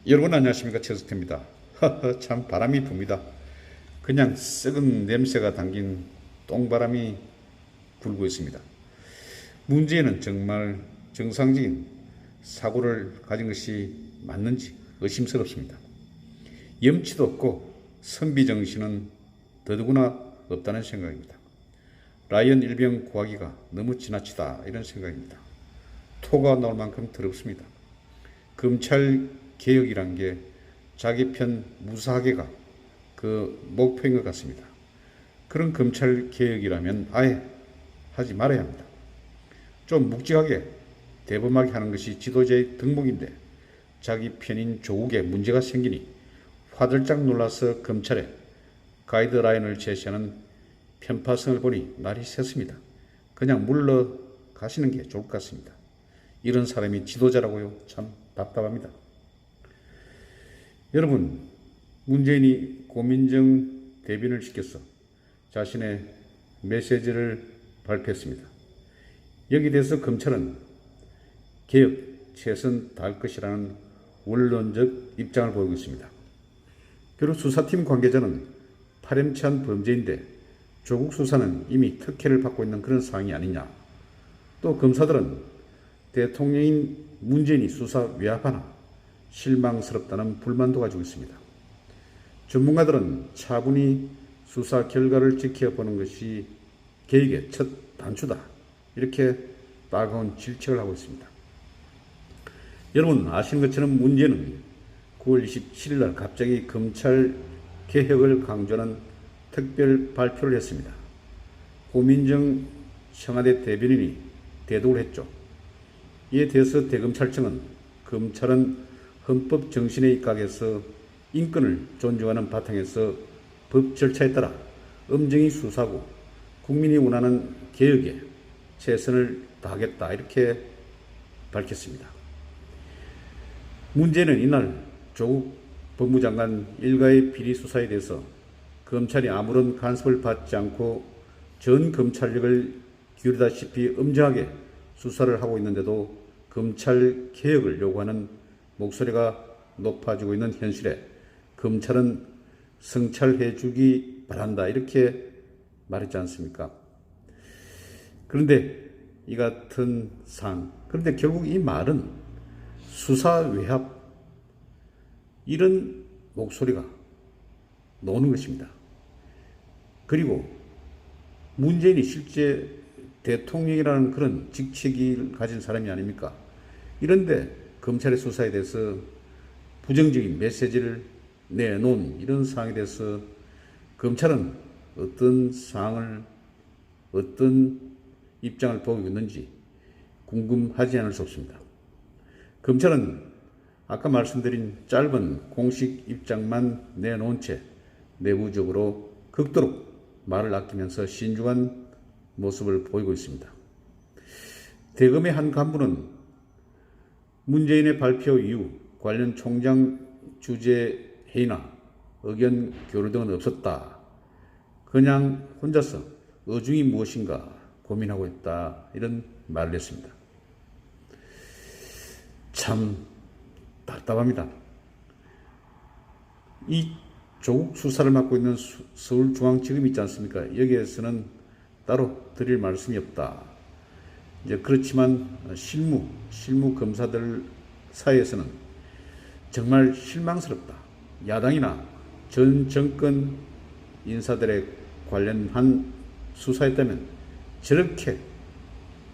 여러분 안녕하십니까, 최석태입니다. 참 바람이 붑니다. 그냥 썩은 냄새가 담긴 똥바람이 불고 있습니다. 문제는 정말 정상적인 사고를 가진 것이 맞는지 의심스럽습니다. 염치도 없고 선비정신은 더더구나 없다는 생각입니다. 라이언 일병 구하기가 너무 지나치다, 이런 생각입니다. 토가 나올 만큼 더럽습니다. 검찰 개혁이란 게 자기 편 무사하게가 그 목표인 것 같습니다. 그런 검찰 개혁이라면 아예 하지 말아야 합니다. 좀 묵직하게 대범하게 하는 것이 지도자의 덕목인데 자기 편인 조국에 문제가 생기니 화들짝 놀라서 검찰에 가이드라인을 제시하는 편파성을 보니 날이 샜습니다. 그냥 물러가시는 게 좋을 것 같습니다. 이런 사람이 지도자라고요? 참 답답합니다. 여러분, 문재인이 고민정 대변을 시켜서 자신의 메시지를 발표했습니다. 여기에 대해서 검찰은 개혁, 최선 다할 것이라는 원론적 입장을 보이고 있습니다. 그리고 수사팀 관계자는 파렴치한 범죄인데 조국 수사는 이미 특혜를 받고 있는 그런 상황이 아니냐. 또 검사들은 대통령인 문재인이 수사 외압하나 실망스럽다는 불만도 가지고 있습니다. 전문가들은 차분히 수사 결과를 지켜보는 것이 개혁의 첫 단추다, 이렇게 따가운 질책을 하고 있습니다. 여러분 아시는 것처럼 문제는 9월 27일 날 갑자기 검찰 개혁을 강조하는 특별 발표를 했습니다. 고민정 청와대 대변인이 대독을 했죠. 이에 대해서 대검찰청은 검찰은 헌법 정신에 입각해서 인권을 존중하는 바탕에서 법 절차에 따라 엄정히 수사하고 국민이 원하는 개혁에 최선을 다하겠다, 이렇게 밝혔습니다. 문제는 이날 조국 법무장관 일가의 비리 수사에 대해서 검찰이 아무런 간섭을 받지 않고 전 검찰력을 기울이다시피 엄정하게 수사를 하고 있는데도 검찰 개혁을 요구하는 목소리가 높아지고 있는 현실에 검찰은 성찰해 주기 바란다, 이렇게 말했지 않습니까? 그런데 이 같은 그런데 결국 이 말은 수사 외압, 이런 목소리가 나오는 것입니다. 그리고 문재인이 실제 대통령이라는 그런 직책을 가진 사람이 아닙니까? 이런데 검찰의 수사에 대해서 부정적인 메시지를 내놓은 이런 상황에 대해서 검찰은 어떤 상황을, 어떤 입장을 보이고 있는지 궁금하지 않을 수 없습니다. 검찰은 아까 말씀드린 짧은 공식 입장만 내놓은 채 내부적으로 극도로 말을 아끼면서 신중한 모습을 보이고 있습니다. 대검의 한 간부는 문재인의 발표 이후 관련 총장 주재 회의나 의견 교류 등은 없었다. 그냥 혼자서 어중이 무엇인가 고민하고 있다, 이런 말을 했습니다. 참 답답합니다. 이 조국 수사를 맡고 있는 서울중앙지검이 있지 않습니까? 여기에서는 따로 드릴 말씀이 없다. 이제 그렇지만 실무 검사들 사이에서는 정말 실망스럽다. 야당이나 전 정권 인사들에 관련한 수사했다면 저렇게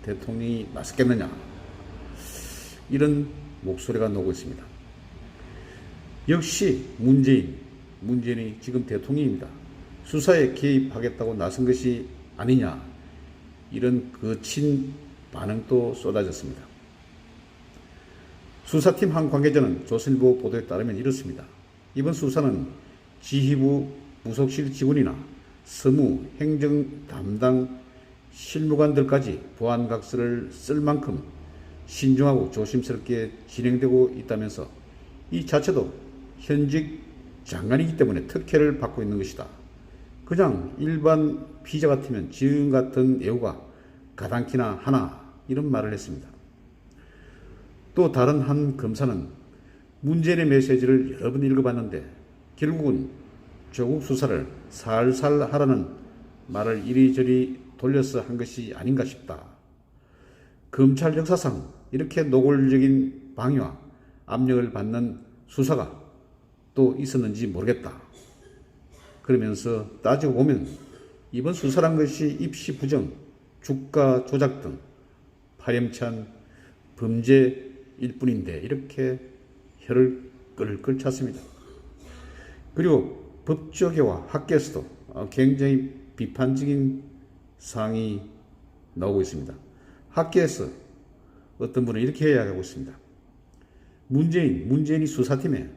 대통령이 맞섰겠느냐, 이런 목소리가 나오고 있습니다. 역시 문재인이 지금 대통령입니다. 수사에 개입하겠다고 나선 것이 아니냐, 이런 거친 반응도 쏟아졌습니다. 수사팀 한 관계자는 조선일보 보도에 따르면 이렇습니다. 이번 수사는 지휘부 부속실 직원이나 서무, 행정 담당 실무관들까지 보안각서를 쓸 만큼 신중하고 조심스럽게 진행되고 있다면서 이 자체도 현직 장관이기 때문에 특혜를 받고 있는 것이다. 그냥 일반 피자 같으면 지금 같은 예우가 가당키나 하나, 이런 말을 했습니다. 또 다른 한 검사는 문재인의 메시지를 여러 번 읽어봤는데 결국은 조국 수사를 살살 하라는 말을 이리저리 돌려서 한 것이 아닌가 싶다. 검찰 역사상 이렇게 노골적인 방해와 압력을 받는 수사가 또 있었는지 모르겠다. 그러면서 따지고 보면 이번 수사란 것이 입시 부정, 주가 조작 등 파렴치한 범죄일 뿐인데 이렇게 혀를 끌끌 찼습니다. 그리고 법조계와 학계에서도 굉장히 비판적인 사항이 나오고 있습니다. 학계에서 어떤 분은 이렇게 이야기하고 있습니다. 문재인이 수사팀에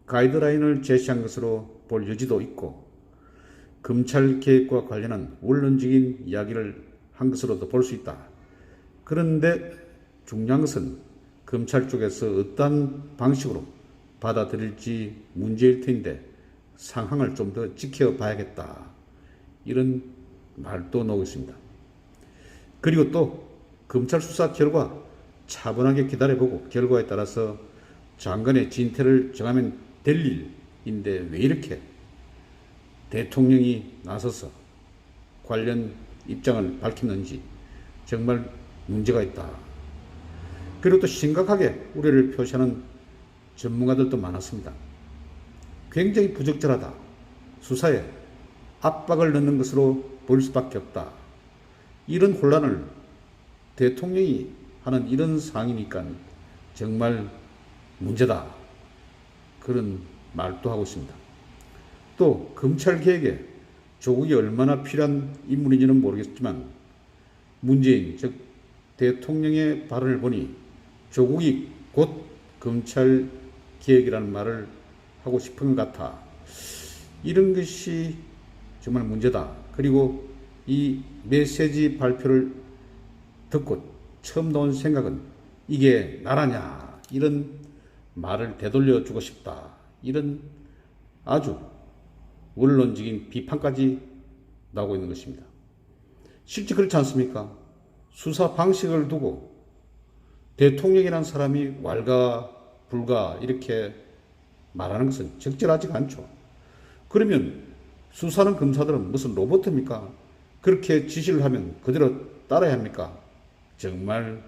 가이드라인을 제시한 것으로 볼 여지도 있고 검찰 개혁과 관련한 원론적인 이야기를 한 것으로도 볼 수 있다. 그런데 중요한 것은 검찰 쪽에서 어떤 방식으로 받아들일지 문제일 텐데 상황을 좀 더 지켜봐야겠다. 이런 말도 나오고 있습니다. 그리고 또 검찰 수사 결과 차분하게 기다려보고 결과에 따라서 장관의 진퇴를 정하면 될 일인데 왜 이렇게 대통령이 나서서 관련 입장을 밝혔는지 정말 문제가 있다. 그리고 또 심각하게 우려를 표시하는 전문가들도 많았습니다. 굉장히 부적절하다. 수사에 압박을 넣는 것으로 볼 수밖에 없다. 이런 혼란을 대통령이 하는 이런 상황이니까 정말 문제다. 그런 말도 하고 있습니다. 또 검찰 개혁에 조국이 얼마나 필요한 인물인지는 모르겠지만 문재인 즉 대통령의 발언을 보니 조국이 곧 검찰 개혁이라는 말을 하고 싶은 것 같아. 이런 것이 정말 문제다. 그리고 이 메시지 발표를 듣고 처음 나온 생각은 이게 나라냐 이런 말을 되돌려 주고 싶다. 이런 아주 원론적인 비판까지 나오고 있는 것입니다. 실제 그렇지 않습니까? 수사 방식을 두고 대통령이라는 사람이 왈가 불가 이렇게 말하는 것은 적절하지가 않죠. 그러면 수사하는 검사들은 무슨 로봇입니까? 그렇게 지시를 하면 그대로 따라야 합니까? 정말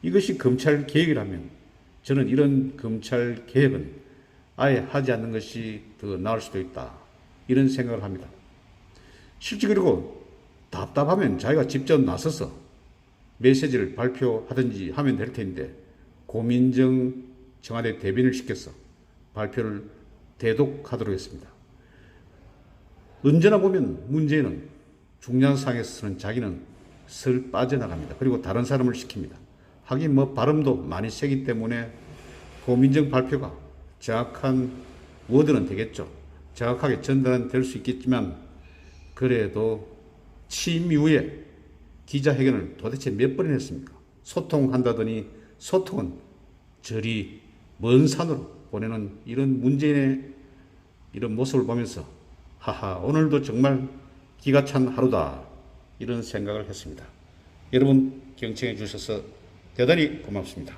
이것이 검찰 개혁이라면 저는 이런 검찰 개혁은 아예 하지 않는 것이 더 나을 수도 있다. 이런 생각을 합니다. 실제 그리고 답답하면 자기가 직접 나서서 메시지를 발표하든지 하면 될 텐데 고민정 청와대 대변인을 시켜서 발표를 대독하도록 했습니다. 언제나 보면 문재인은 중요한 상황에서는 자기는 슬 빠져나갑니다. 그리고 다른 사람을 시킵니다. 하긴 뭐 발음도 많이 세기 때문에 고민정 발표가 정확한 워드는 되겠죠. 정확하게 전달은 될 수 있겠지만 그래도 취임 이후에 기자회견을 도대체 몇 번이나 했습니까? 소통한다더니 소통은 저리 먼 산으로 보내는 이런 문재인의 이런 모습을 보면서 하하 오늘도 정말 기가 찬 하루다 이런 생각을 했습니다. 여러분 경청해 주셔서 대단히 고맙습니다.